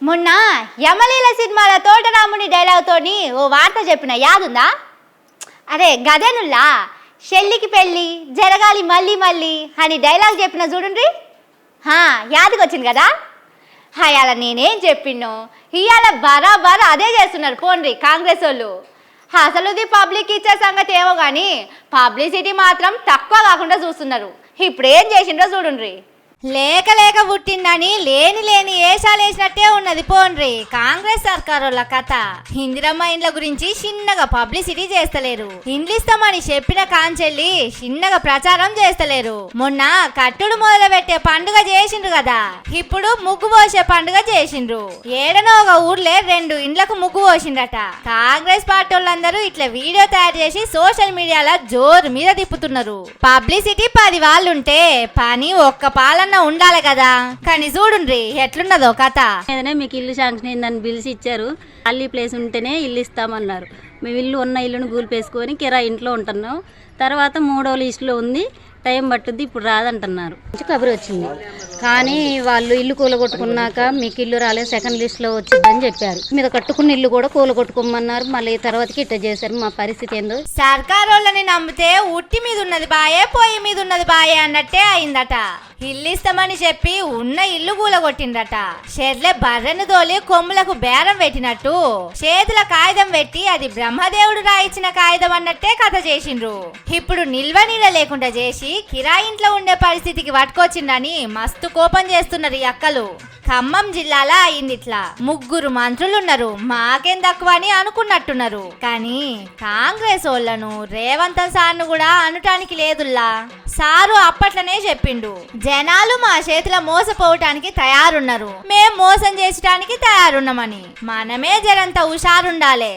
మొన్న యమలీల సినిమాల తోటరాముని డైలాగ్తోని ఓ వార్త చెప్పిన యాదుందా? అరే గదేనుల్లా షెల్లికి పెళ్ళి జరగాలి మళ్ళీ మళ్ళీ అని డైలాగ్ చెప్పిన చూడండి. యాదకొచ్చింది కదా. ఇవాళ నేనేం చెప్పినో ఇవాళ బరాబర్ అదే చేస్తున్నారు పోండ్రి కాంగ్రెస్ వాళ్ళు. అసలు ఇది పబ్లిక్ ఇచ్చే సంగతి ఏమో కానీ పబ్లిసిటీ మాత్రం తక్కువ కాకుండా చూస్తున్నారు. ఇప్పుడు ఏం చేసిండ్రో చూడండి. లేక లేక పుట్టిందని లేని లేని ఏషాలు వేసినట్టే ఉన్నది పోండ్రి కాంగ్రెస్ సర్కారోళ్ళ కథ. ఇందిరమ్మ ఇండ్ల గురించి చిన్నగా పబ్లిసిటీ చేస్తలేరు. ఇండ్లు ఇస్తామని చెప్పిన కాంచెల్లి చిన్నగా ప్రచారం చేస్తలేరు. మొన్న కట్టుడు మొదలు పెట్టే పండుగ చేసిండ్రు కదా, ఇప్పుడు ముగ్గు పోసే పండుగ చేసిండ్రు. ఏడనో ఒక ఊర్లే 2 ఇండ్లకు ముగ్గు పోసిండట. కాంగ్రెస్ పార్టీ వాళ్ళందరూ ఇట్లా వీడియో తయారు చేసి సోషల్ మీడియాలో జోరు మీద తిప్పుతున్నారు. పబ్లిసిటీ 10 వాళ్ళుంటే పని ఒక్క పాలన ఉండాలి కదా. కానీ చూడుండ్రి ఎట్లున్నదో కథ. ఏదైనా మీకు ఇల్లు శాంక్షన్ అయిందని పిలిచి ఇచ్చారు. ఖాళీ ప్లేస్ ఉంటేనే ఇల్లు ఇస్తామన్నారు. మేము ఇల్లు ఉన్న ఇల్లును గూలిపేసుకొని కిరాయి ఇంట్లో ఉంటున్నాం. తర్వాత 3వ లిస్టులో ఉంది, టైం పట్టుద్ది, ఇప్పుడు రాదంటున్నారు. కబురు వచ్చింది కానీ వాళ్ళు ఇల్లు కూలగొట్టుకున్నాక మీకు ఇల్లు రాలేదు, సెకండ్ లిస్ట్లో వచ్చిందని చెప్పారు. మీద కట్టుకున్న ఇల్లు కూడా కూలగొట్టుకోమన్నారు. మళ్ళీ తర్వాతకి ఇట్లా చేశారు. మా పరిస్థితి ఏందో. సర్కార్ వాళ్ళని నమ్మితే ఉట్టి మీద ఉన్నది బాయే పొయ్యి మీద ఉన్నది బాయే అన్నట్టే అయిందట. ఇల్లు ఇస్తామని చెప్పి ఉన్న ఇల్లు కూలగొట్టిందట. షెడ్లే బర్రెను తోలి కొమ్ములకు బేరం పెట్టినట్టు చేతుల కాగితం పెట్టి అది బ్రహ్మదేవుడు రాయించిన కాగితం అన్నట్టే కథ చేసిండ్రు. ఇప్పుడు నిల్వ నీడ లేకుండా చేసి కిరాయింట్లో ఉండే పరిస్థితికి పట్టుకొచ్చిందని మస్తు కోపం చేస్తున్నారు ఈ అక్కలు. ఖమ్మం జిల్లాలో అయింది ఇట్లా. 3 మంత్రులున్నారు, మాకేం తక్కువ అని అనుకున్నట్టున్నారు. కానీ కాంగ్రెస్ వాళ్ళను రేవంత్ సార్ను కూడా అనటానికి లేదుల్లా. సారు అప్పట్లనే చెప్పిండు, జనాలు మా చేతిలో మోసపోవటానికి తయారున్నారు, మేం మోసం చేసటానికి తయారున్నామని. మనమే జరంత హుషారుండాలే.